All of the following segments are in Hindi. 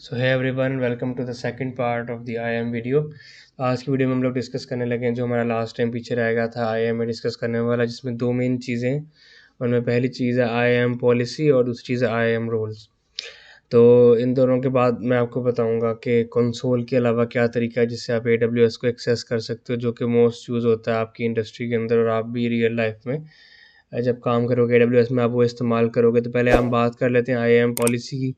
So hi everyone, welcome to the second part of the IAM video. आज की वीडियो में हम लोग डिस्कस करने लगे हैं जो हमारा लास्ट टाइम पीछे रह गया था आईएम में डिस्कस करने वाला, जिसमें दो मेन चीज़ें हैं। उनमें पहली चीज़ है आईएम पॉलिसी और दूसरी चीज़ है आईएम रोल्स। तो इन दोनों के बाद मैं आपको बताऊंगा कि कंसोल के अलावा क्या तरीका है जिससे आप AWS को एक्सेस कर सकते हो, जो कि मोस्ट यूज़ होता है आपकी इंडस्ट्री के अंदर और आप भी रियल लाइफ में जब काम करोगे AWS में आप वो इस्तेमाल करोगे। तो पहले हम बात कर लेते हैं आईएम पॉलिसी की।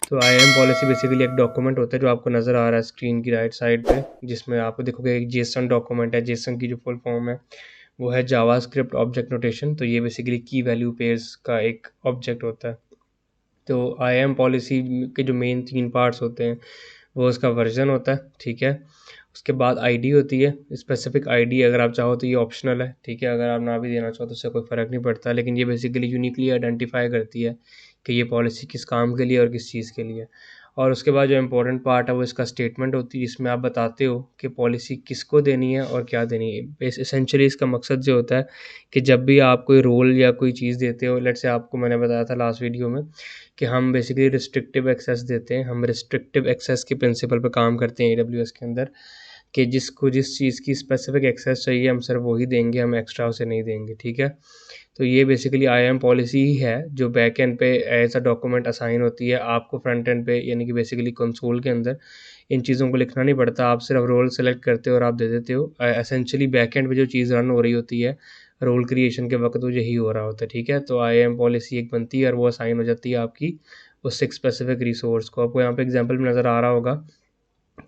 तो आईएम पॉलिसी बेसिकली एक डॉक्यूमेंट होता है जो आपको नज़र आ रहा है स्क्रीन की राइट साइड पे, जिसमें आप देखोगे एक जेसन डॉक्यूमेंट है। जेसन की जो फुल फॉर्म है वो है जावास्क्रिप्ट ऑब्जेक्ट नोटेशन। तो ये बेसिकली की वैल्यू पेयर्स का एक ऑब्जेक्ट होता है। तो आईएम पॉलिसी के जो मेन 3 पार्ट्स होते हैं वो उसका वर्जन होता है, ठीक है। उसके बाद आईडी होती है, स्पेसिफिक आईडी। अगर आप चाहो तो ये ऑप्शनल है, ठीक है। अगर आप ना भी देना चाहो तो उससे कोई फ़र्क नहीं पड़ता, लेकिन ये बेसिकली यूनिकली आइडेंटिफाई करती है कि ये पॉलिसी किस काम के लिए और किस चीज़ के लिए। और उसके बाद जो इम्पोर्टेंट पार्ट है वो इसका स्टेटमेंट होती है, जिसमें आप बताते हो कि पॉलिसी किसको देनी है और क्या देनी है। एसेंशियली इसका मकसद जो होता है कि जब भी आप कोई रोल या कोई चीज़ देते हो, लेट्स से आपको मैंने बताया था लास्ट वीडियो में कि हम बेसिकली रिस्ट्रिक्टिव एक्सेस देते हैं। हम रिस्ट्रिक्टिव एक्सेस के प्रिंसिपल पे काम करते हैं AWS के अंदर, कि जिसको जिस चीज़ की स्पेसिफिक एक्सेस चाहिए हम सिर्फ वही देंगे, हम एक्स्ट्रा उसे नहीं देंगे, ठीक है। तो ये बेसिकली आईएम पॉलिसी ही है जो बैक एंड पे एज अ डॉक्यूमेंट असाइन होती है आपको फ्रंट एंड पे, यानी कि बेसिकली कंसोल के अंदर इन चीज़ों को लिखना नहीं पड़ता। आप सिर्फ रोल सेलेक्ट करते हो और आप दे देते हो। एसेंशियली बैक एंड पे जो चीज़ रन हो रही होती है रोल क्रिएशन के वक्त, वो यही हो रहा होता है, ठीक है। तो आईएम पॉलिसी एक बनती है और वो असाइन हो जाती है आपकी उस एक स्पेसिफिक रिसोर्स को। आपको यहाँ पे एग्जांपल में नज़र आ रहा होगा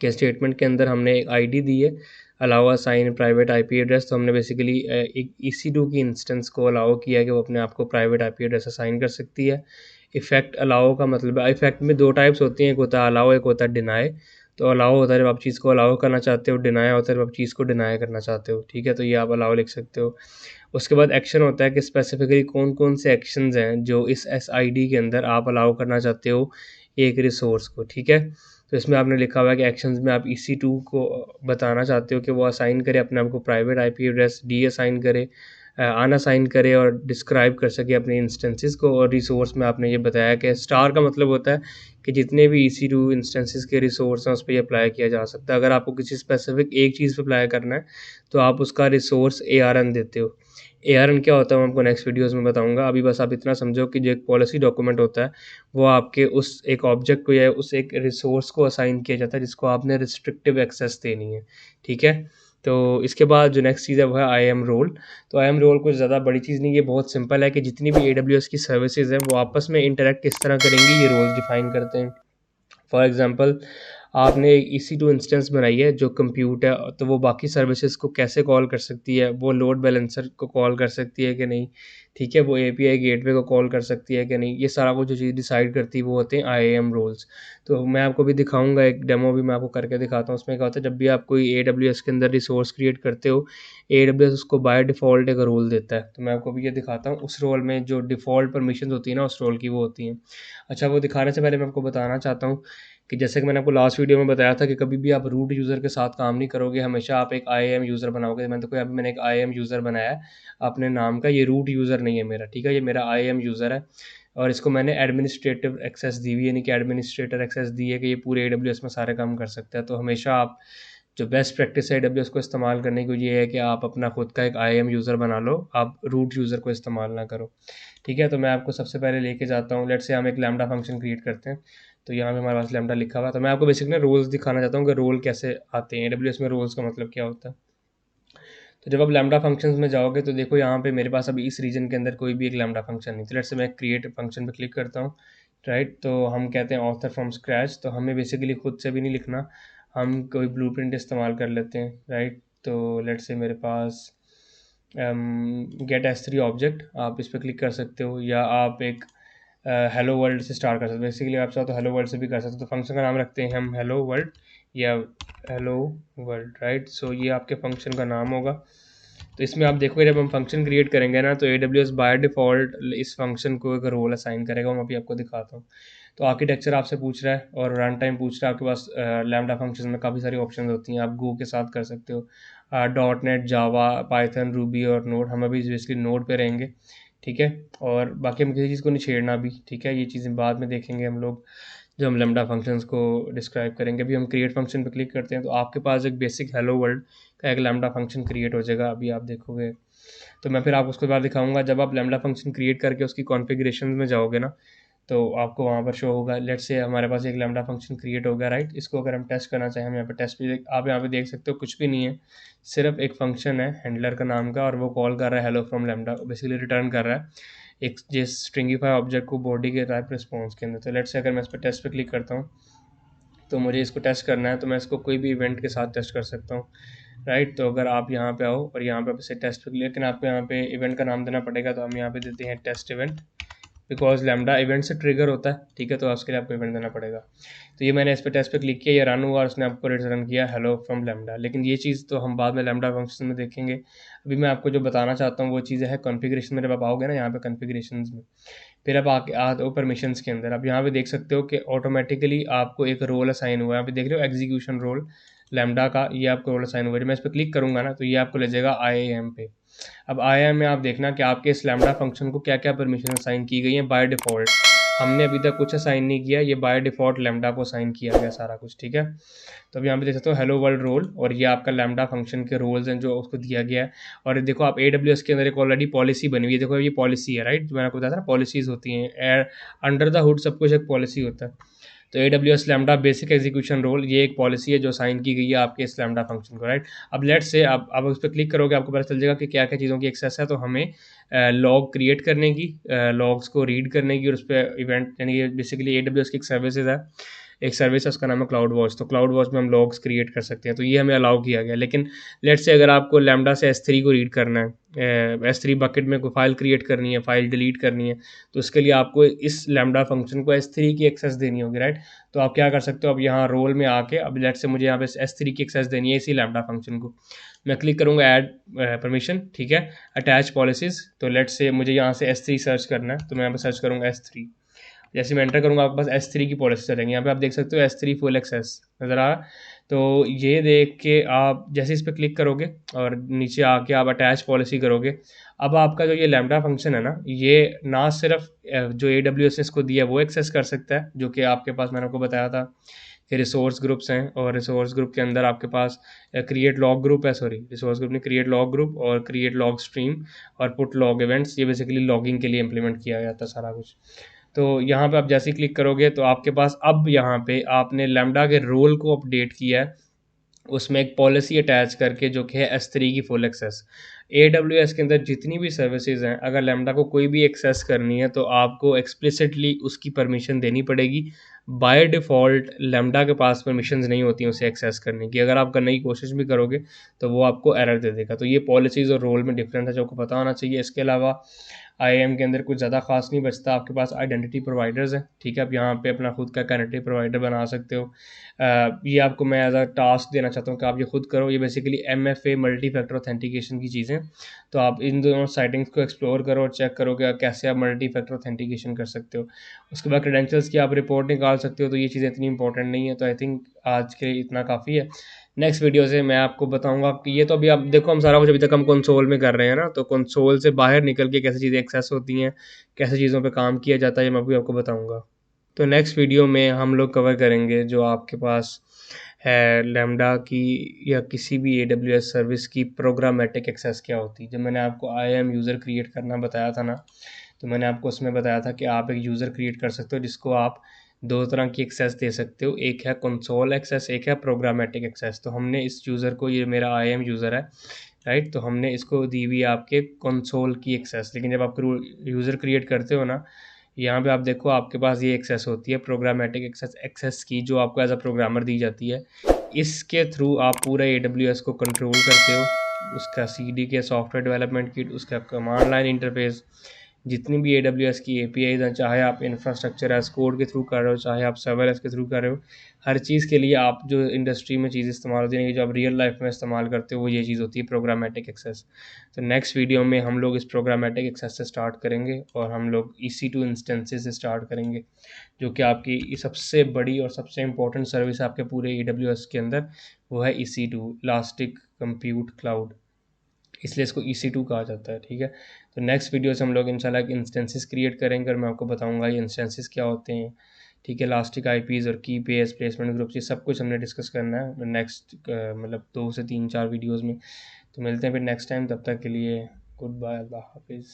कि स्टेटमेंट के अंदर हमने एक आईडी दी है, allow assign private IP address. तो हमने बेसिकली एक EC2 की इंस्टेंस को अलाउ किया है कि वो अपने आप को प्राइवेट आईपी एड्रेस असाइन कर सकती है। इफेक्ट अलाउ का मतलब है, इफेक्ट में दो टाइप्स होती हैं, एक होता है अलाउ, एक होता है डिनाई। तो अलाउ होता है जब आप चीज़ को अलाउ करना चाहते हो, डिनाई होता है जब आप चीज़ को डिनाई करना चाहते हो, ठीक है। तो ये आप अलाउ लिख सकते हो। उसके बाद एक्शन होता है कि स्पेसिफिकली कौन कौन से एक्शंस हैं जो इस SID के अंदर आप अलाउ करना चाहते हो एक रिसोर्स को, ठीक है। तो इसमें आपने लिखा हुआ है कि एक्शंस में आप EC2 को बताना चाहते हो कि वो असाइन करे अपने आप को private IP address, D assign करे, अनअसाइन करे और डिस्क्राइब कर सके अपने इंस्टेंसेस को। और रिसोर्स में आपने ये बताया कि स्टार का मतलब होता है कि जितने भी EC2 इंस्टेंसेस के रिसोर्स हैं उस पर अप्लाई किया जा सकता है। अगर आपको किसी स्पेसिफिक एक चीज़ पे अप्लाई करना है तो आप उसका रिसोर्स ARN देते हो। ARN क्या होता है मैं आपको नेक्स्ट वीडियोज़ में बताऊँगा। अभी बस आप इतना समझो कि जो एक पॉलिसी डॉक्यूमेंट होता है वो आपके उस एक ऑब्जेक्ट को या उस एक रिसोर्स को असाइन किया जाता है जिसको आपने रिस्ट्रिक्टिव एक्सेस देनी है, ठीक है। तो इसके बाद जो नेक्स्ट चीज़ है वो है आईएम रोल। तो आईएम रोल कुछ ज़्यादा बड़ी चीज़ नहीं है, ये बहुत सिंपल है कि जितनी भी AWS की सर्विसेज हैं वो आपस में इंटरेक्ट किस तरह करेंगी, ये रोल्स डिफाइन करते हैं। फॉर एग्जांपल आपने एक EC2 इंस्टेंस बनाई है जो कंप्यूट है, तो वो बाकी सर्विसेज को कैसे कॉल कर सकती है, वो लोड बैलेंसर को कॉल कर सकती है कि नहीं, ठीक है। वो API गेटवे को कॉल कर सकती है कि नहीं, ये सारा वो जो चीज़ डिसाइड करती है वो होते हैं आईएम रोल्स। तो मैं आपको भी दिखाऊंगा, एक डेमो भी मैं आपको करके दिखाता हूँ। उसमें क्या होता है, जब भी आप कोई AWS के अंदर रिसोर्स क्रिएट करते हो AWS उसको बाय डिफ़ॉल्ट एक रोल देता है। तो मैं आपको भी ये दिखाता हूँ। उस रोल में जो डिफ़ॉल्ट परमिशन होती है ना उस रोल की, वो होती हैं। अच्छा, वो दिखाने से पहले मैं आपको बताना चाहता हूँ कि जैसे कि मैंने आपको लास्ट वीडियो में बताया था कि कभी भी आप रूट यूज़र के साथ काम नहीं करोगे, हमेशा आप एक आईएम यूज़र बनाओगे। मैंने एक आईएम यूज़र बनाया है अपने नाम का, ये रूट यूज़र नहीं है मेरा, ठीक है। ये मेरा आईएम यूज़र है और इसको मैंने एडमिनिस्ट्रेटिव एक्सेस दी हुई है, यानी कि एडमिनिस्ट्रेटर एक्सेस दी है कि ये पूरे AWS में सारे काम कर सकता है। तो हमेशा आप जो बेस्ट प्रैक्टिस है AWS को इस्तेमाल करने की, ये है कि आप अपना खुद का एक आईएम यूज़र बना लो, आप रूट यूज़र को इस्तेमाल ना करो, ठीक है। तो मैं आपको सबसे पहले लेके जाता हूँ, लेट्स से हम एक लैम्डा फंक्शन क्रिएट करते हैं। तो यहाँ पे हमारे पास लैम्डा लिखा हुआ है। तो मैं आपको बेसिकली रोल्स दिखाना चाहता हूँ कि रोल कैसे आते हैं AWS में, रोल्स का मतलब क्या होता है। तो जब आप लैम्डा फंक्शंस में जाओगे तो देखो यहाँ पे मेरे पास अभी इस रीजन के अंदर कोई भी एक लैम्डा फंक्शन नहीं। तो लेट्स से मैं क्रिएट फंक्शन पे क्लिक करता हूँ, राइट। तो हम कहते हैं ऑथर फ्रॉम स्क्रैच, तो हमें बेसिकली खुद से भी नहीं लिखना, हम कोई ब्लूप्रिंट इस्तेमाल कर लेते हैं, राइट। तो लेट्स से मेरे पास गेट S3 ऑब्जेक्ट, आप इस पर क्लिक कर सकते हो, या आप एक हेलो वर्ल्ड से स्टार्ट कर सकते हो। बेसिकली आप चाहो तो हेलो वर्ल्ड से भी कर सकते हो। तो फंक्शन का नाम रखते हैं हम हेलो वर्ल्ड या हेलो वर्ल्ड, राइट। सो ये आपके फंक्शन का नाम होगा। तो इसमें आप देखोगे जब हम फंक्शन क्रिएट करेंगे ना तो AWS बाय डिफ़ॉल्ट इस फंक्शन को एक रोल असाइन करेगा। मैं अभी आपको दिखाता हूँ। तो आर्किटेक्चर आपसे पूछ रहा है और रन टाइम पूछ रहा है। आपके पास लैम्डा फंक्शन में काफ़ी सारी ऑप्शन होती हैं, आप गो के साथ कर सकते हो, .NET, जावा, पाइथन, रूबी और नोड। हम अभी बेसिकली नोड पे रहेंगे, ठीक है। और बाकी हम किसी चीज़ को नहीं छेड़ना अभी, ठीक है। ये चीज़ें बाद में देखेंगे हम लोग। जो हम लैम्डा फंक्शंस को डिस्क्राइब करेंगे। अभी हम क्रिएट फंक्शन पे क्लिक करते हैं तो आपके पास एक बेसिक हेलो वर्ल्ड का एक लैम्डा फंक्शन क्रिएट हो जाएगा। अभी आप देखोगे तो मैं फिर आपको उसके बाद दिखाऊंगा। जब आप लैम्डा फंक्शन क्रिएट करके उसकी कॉन्फ़िगरेशन में जाओगे ना, तो आपको वहाँ पर शो होगा। लेट्स से हमारे पास एक लैम्डा फंक्शन क्रिएट हो गया, राइट। इसको अगर हम टेस्ट करना चाहें, हम यहाँ पे टेस्ट भी आप यहाँ पे देख सकते हो कुछ भी नहीं है, सिर्फ एक फंक्शन है हैंडलर का नाम का, और वो कॉल कर रहा है hello from lambda, basically return कर रहा है एक जिस स्ट्रिंगीफाई ऑब्जेक्ट को बॉडी के टाइप रिस्पॉन्स के अंदर। तो लेट्स से अगर मैं इस पर टेस्ट पे क्लिक करता हूँ तो मुझे इसको टेस्ट करना है, तो मैं इसको कोई भी इवेंट के साथ टेस्ट कर सकता हूँ, राइट। तो अगर आप यहाँ पे आओ और यहाँ पे इसे टेस्ट पे, लेकिन आपको यहाँ पे इवेंट का नाम देना पड़ेगा, तो हम यहाँ पे देते हैं test event, because Lambda event से ट्रिगर होता है, ठीक है। तो उसके लिए आपको इवेंट देना पड़ेगा। तो ये मैंने इस पर टेस्ट पे क्लिक किया, ये रन हुआ और उसने आपको रिटर्न किया हेलो फ्रॉम लैम्डा। लेकिन ये चीज़ तो हम बाद में लैम्डा फंक्शन में देखेंगे। अभी मैं आपको जो बताना चाहता हूँ वो चीज़ है कॉन्फ़िगरेशन में। जब आप आओगे ना यहाँ पे कॉन्फ़िगरेशंस में, फिर अब आके आते हो परमिशंस के अंदर। अब यहाँ पे देख सकते हो कि ऑटोमेटिकली आपको एक रोल असाइन हुआ है। यहाँ पे देख रहे हो एग्जीक्यूशन रोल लैम्डा का, ये आपको रोल असाइन हुआ है। जब मैं इस पर क्लिक करूँगा ना तो ये आपको ले जाएगा IAM पे। अब IAM में आप देखना कि आपके इस लैम्डा फंक्शन को क्या क्या परमिशन असाइन की गई है बाय डिफ़ॉल्ट। हमने अभी तक कुछ असाइन नहीं किया, ये बाय डिफ़ॉल्ट लैम्डा को असाइन किया गया सारा कुछ, ठीक है। तो अब यहाँ पे देख सकते हो हेलो वर्ल्ड रोल, और ये आपका लैम्डा फंक्शन के रोल्स हैं जो उसको दिया गया है। और देखो आप AWS के अंदर एक ऑलरेडी पॉलिसी बनी हुई है, देखो ये पॉलिसी है, राइट। जो मैंने आपको बताया था ना पॉलिसीज़ होती हैं, अंडर द हुड सब कुछ एक पॉलिसी होता है। तो AWS Lambda basic execution role, ये एक पॉलिसी है जो साइन की गई है आपके इस लैम्डा फंक्शन को, राइट। अब लेट्स से आप उस पर क्लिक करोगे, आपको पता चल जाएगा कि क्या क्या चीज़ों की एक्सेस है। तो हमें लॉग क्रिएट करने की, लॉग्स को रीड करने की, और उस पर इवेंट, यानी ये बेसिकली AWS की एक सर्विसेज है, एक सर्विस है उसका नाम है क्लाउड वॉच। तो क्लाउड वॉच में हम लॉग्स क्रिएट कर सकते हैं, तो ये हमें अलाउ किया गया। लेकिन लेट्स से अगर आपको लैम्डा से S3 को रीड करना है, S3 बकेट में कोई फाइल क्रिएट करनी है, फाइल डिलीट करनी है, तो उसके लिए आपको इस लैम्डा फंक्शन को S3 की एक्सेस देनी होगी, राइट। तो आप क्या कर सकते हो, अब यहाँ रोल में आके, अब लेट से मुझे यहाँ पे S3 की एक्सेस देनी है इसी लैम्डा फंक्शन को, मैं क्लिक करूँगा ऐड परमिशन, ठीक है, अटैच पॉलिसीज़। तो लेट से मुझे यहाँ से S3 सर्च करना है, तो मैं यहाँ पे सर्च करूँगा S3। जैसे मैं एंटर करूँगा आपके पास S3 की पॉलिसी चलेंगे। यहाँ पे आप देख सकते हो S3 फुल एक्सेस नज़र आ रहा। तो ये देख के आप जैसे इस पर क्लिक करोगे और नीचे आके आप अटैच पॉलिसी करोगे, अब आपका जो ये लैम्डा फंक्शन है ना, ये ना सिर्फ जो AWS ने इसको दिया है वो एक्सेस कर सकता है, जो कि आपके पास मैंने आपको बताया था कि रिसोर्स ग्रुप्स हैं, और रिसोर्स ग्रुप के अंदर आपके पास क्रिएट लॉग ग्रुप है, सॉरी रिसोर्स ग्रुप ने क्रिएट लॉग ग्रुप और क्रिएट लॉग स्ट्रीम और पुट लॉग इवेंट्स, ये बेसिकली लॉगिंग के लिए इंप्लीमेंट किया जाता है सारा कुछ। तो यहाँ पे आप जैसे ही क्लिक करोगे तो आपके पास अब यहाँ पे आपने लैम्डा के रोल को अपडेट किया है, उसमें एक पॉलिसी अटैच करके, जो कि है S3 की फुल एक्सेस। AWS के अंदर जितनी भी सर्विसेज हैं, अगर लैम्डा को कोई भी एक्सेस करनी है तो आपको एक्सप्लिसिटली उसकी परमिशन देनी पड़ेगी। बाय डिफ़ॉल्ट लैम्डा के पास परमिशंस नहीं होती हैं उसे एक्सेस करने की। अगर आप करने की कोशिश भी करोगे तो वो आपको एरर दे देगा। तो ये पॉलिसीज़ और रोल में डिफरेंस है जो आपको पता होना चाहिए। इसके अलावा IAM के अंदर कुछ ज़्यादा खास नहीं बचता। आपके पास आइडेंटिटी प्रोवाइडर्स हैं, ठीक है। आप यहाँ पे अपना खुद का आइडेंटिटी प्रोवाइडर बना सकते हो। ये आपको मैं एज अ टास्क देना चाहता हूँ कि आप ये खुद करो। ये basically MFA multi factor authentication की चीज़ें। तो आप इन दोनों साइटिंग्स को एक्सप्लोर करो और चेक करो कि कैसे आप मल्टी फैक्टर ऑथेंटिकेशन कर सकते हो। उसके बाद क्रेडेंशियल्स की आप रिपोर्ट निकाल सकते हो। तो ये चीज़ें इतनी इंपॉर्टेंट नहीं है, तो आई थिंक आज के लिए इतना काफ़ी है। नेक्स्ट वीडियो से मैं आपको बताऊंगा कि ये तो अभी आप देखो, हम सारा कुछ अभी तक हम कंसोल में कर रहे हैं ना, तो कंसोल से बाहर निकल के कैसे चीज़ें एक्सेस होती हैं, कैसे चीज़ों पे काम किया जाता है, ये मैं अभी आपको बताऊंगा। तो नेक्स्ट वीडियो में हम लोग कवर करेंगे जो आपके पास है लैम्डा की या किसी भी AWS सर्विस की प्रोग्रामेटिक एक्सेस क्या होती है। जब मैंने आपको IAM यूज़र क्रिएट करना बताया था ना, तो मैंने आपको उसमें बताया था कि आप एक यूज़र क्रिएट कर सकते हो जिसको आप दो तरह की एक्सेस दे सकते हो, एक है कंसोल एक्सेस, एक है प्रोग्रामेटिक एक्सेस। तो हमने इस यूज़र को, ये मेरा IAM यूज़र है, राइट, तो हमने इसको दी हुई है आपके कंसोल की एक्सेस। लेकिन जब आप यूज़र क्रिएट करते हो ना, यहाँ पे आप देखो आपके पास ये एक्सेस होती है प्रोग्रामेटिक एक्सेस, एक्सेस की, जो आपको एज अ प्रोग्रामर दी जाती है। इसके थ्रू आप पूरा AWS को कंट्रोल करते हो, उसका CDK सॉफ्टवेयर डेवलपमेंट किट, उसका कमांड लाइन इंटरफेस, जितनी भी AWS की APIs हैं, चाहे आप इंफ्रास्ट्रक्चर एज कोड के थ्रू कर रहे हो, चाहे आप सर्वलेस के थ्रू कर रहे हो, हर चीज़ के लिए आप जो इंडस्ट्री में चीज़ इस्तेमाल होती है, जो आप रियल लाइफ में इस्तेमाल करते हो, वो ये चीज़ होती है प्रोग्रामेटिक एक्सेस। तो नेक्स्ट वीडियो में हम लोग इस प्रोग्रामेटिक एक्सेस से स्टार्ट करेंगे, और हम लोग EC2 इंस्टेंसेस से स्टार्ट करेंगे, जो कि आपकी सबसे बड़ी और सबसे इंपॉर्टेंट सर्विस है आपके पूरे AWS के अंदर, वो है EC2, इलास्टिक कंप्यूट क्लाउड, इसलिए इसको EC2 कहा जाता है, ठीक है। तो नेक्स्ट वीडियो से हम लोग इंशाल्लाह इंस्टेंसेस क्रिएट करेंगे, और मैं आपको बताऊंगा ये इंस्टेंसेस क्या होते हैं, ठीक है। इलास्टिक आईपीज़ और की पेयर्स, प्लेसमेंट ग्रुप्स, ये सब कुछ हमने डिस्कस करना है नेक्स्ट मतलब 2 से 3-4 वीडियोज़ में। तो मिलते हैं फिर नेक्स्ट टाइम, तब तक के लिए गुड बाय, अल्लाह हाफिज़।